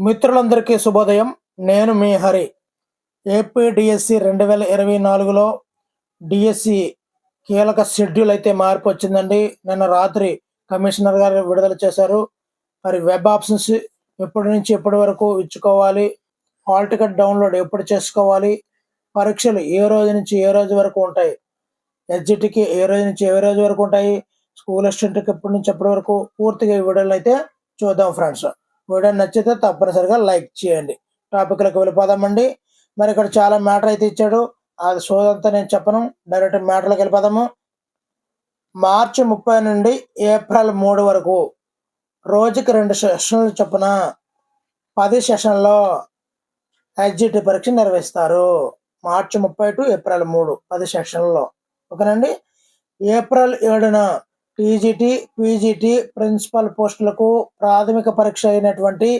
మిత్రులందరికీ శుభోదయం. నేను మీ హరి. ఏపీ డిఎస్సి 2024లో డిఎస్సి కీలక షెడ్యూల్ అయితే మార్పు వచ్చిందండి. నిన్న రాత్రి కమిషనర్ గారు విడుదల చేశారు. మరి వెబ్ ఆప్షన్స్ ఎప్పటి నుంచి ఎప్పటి వరకు ఇచ్చుకోవాలి, హాల్ టికెట్ డౌన్లోడ్ ఎప్పుడు చేసుకోవాలి, పరీక్షలు ఏ రోజు నుంచి ఏ రోజు వరకు ఉంటాయి, ఎస్జిటికి ఏ రోజు నుంచి ఏ రోజు వరకు ఉంటాయి, స్కూల్ అసిస్టెంట్కి ఎప్పటి నుంచి ఎప్పటి వరకు, పూర్తిగా ఈ వీడియోలు అయితే చూద్దాం ఫ్రెండ్స్. వీడియో నచ్చితే తప్పనిసరిగా లైక్ చేయండి. టాపిక్లకు వెళ్ళిపోదామండి. మరి ఇక్కడ చాలా మ్యాటర్ అయితే ఇచ్చాడు. అది సోదంతా నేను చెప్పను, డైరెక్ట్ మ్యాటర్లకు వెళ్ళిపోదాము. మార్చి 30 నుండి ఏప్రిల్ 3 వరకు రోజుకి 2 సెషన్లు చొప్పున 10 సెషన్లో ఎస్జిటి పరీక్ష నిర్వహిస్తారు. మార్చి 30 టు ఏప్రిల్ 3 10 సెషన్లలో. ఓకేనండి. ఏప్రిల్ 7న టీజీటీ, పీజీటీ ప్రిన్సిపల్ పోస్టులకు ప్రాథమిక పరీక్ష అయినటువంటి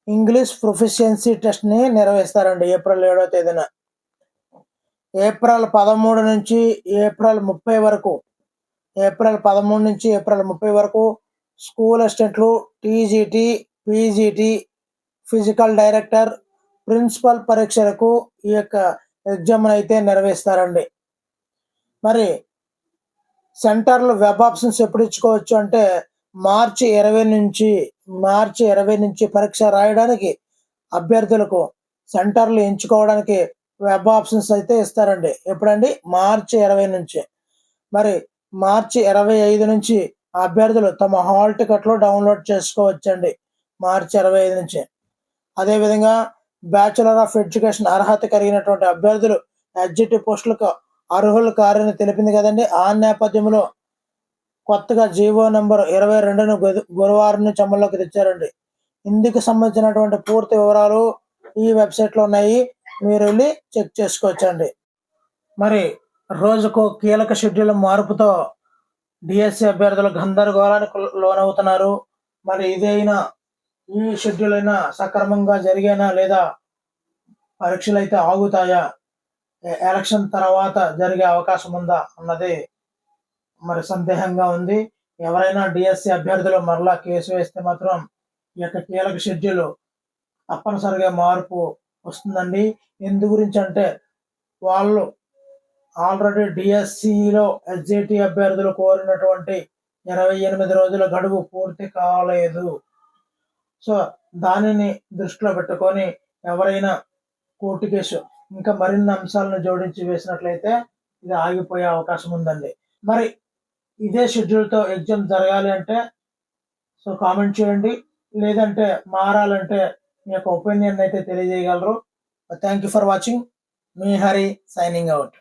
ఇంగ్లీష్ ప్రొఫిషియన్సీ టెస్ట్ని నిర్వహిస్తారండి ఏప్రిల్ 7వ తేదీన. ఏప్రిల్ 13 నుంచి ఏప్రిల్ 30 వరకు స్కూల్ అసిస్టెంట్లు, TGT, PGT, physical director, principal పరీక్షలకు ఈ యొక్క ఎగ్జామ్ అయితే నిర్వహిస్తారండి. మరి సెంటర్లు వెబ్ ఆప్షన్స్ ఎప్పుడు ఇచ్చుకోవచ్చు అంటే మార్చి 20 నుంచి పరీక్ష రాయడానికి అభ్యర్థులకు సెంటర్లు ఎంచుకోవడానికి వెబ్ ఆప్షన్స్ అయితే ఇస్తారండి. ఎప్పుడండి? మార్చి 20 నుంచి. మరి మార్చి 25 నుంచి అభ్యర్థులు తమ హాల్ టికెట్లు డౌన్లోడ్ చేసుకోవచ్చండి. మార్చి 25 నుంచి. అదేవిధంగా బ్యాచులర్ ఆఫ్ ఎడ్యుకేషన్ అర్హత కలిగినటువంటి అభ్యర్థులు ఎస్జిటి పోస్టులకు అర్హులు కారని తెలిపింది కదండి. ఆ నేపథ్యంలో కొత్తగా జీవో నెంబర్ 22ను గురువారం నుంచి అమల్లోకి తెచ్చారండి. ఇందుకు సంబంధించినటువంటి పూర్తి వివరాలు ఈ వెబ్సైట్లో ఉన్నాయి, మీరు వెళ్ళి చెక్ చేసుకోవచ్చండి. మరి రోజుకు కీలక షెడ్యూల్ మార్పుతో డిఎస్సి అభ్యర్థులు గందరగోళానికి లోనవుతున్నారు. మరి ఇదైనా ఈ షెడ్యూల్ అయినా సక్రమంగా జరిగేనా లేదా, పరీక్షలు అయితే ఆగుతాయా, ఎలక్షన్ తర్వాత జరిగే అవకాశం ఉందా అన్నది మరి సందేహంగా ఉంది. ఎవరైనా డిఎస్సి అభ్యర్థులు మరలా కేసు వేస్తే మాత్రం ఈ యొక్క కీలక షెడ్యూల్ తప్పనిసరిగా మార్పు వస్తుందండి. ఎందు గురించి అంటే వాళ్ళు ఆల్రెడీ డిఎస్సిలో ఎస్జిటి అభ్యర్థులు కోరినటువంటి 28 రోజుల గడువు పూర్తి కాలేదు. సో దానిని దృష్టిలో పెట్టుకొని ఎవరైనా కోర్టు కేసు ఇంకా మరిన్ని అంశాలను జోడించి వేసినట్లయితే ఇది ఆగిపోయే అవకాశం ఉందండి. మరి ఇదే షెడ్యూల్తో ఎగ్జామ్ జరగాలి అంటే సో కామెంట్ చేయండి, లేదంటే మారాలంటే మీ యొక్క ఒపీనియన్ అయితే తెలియజేయగలరు. Thank you for watching. మీ హరి సైనింగ్ అవుట్.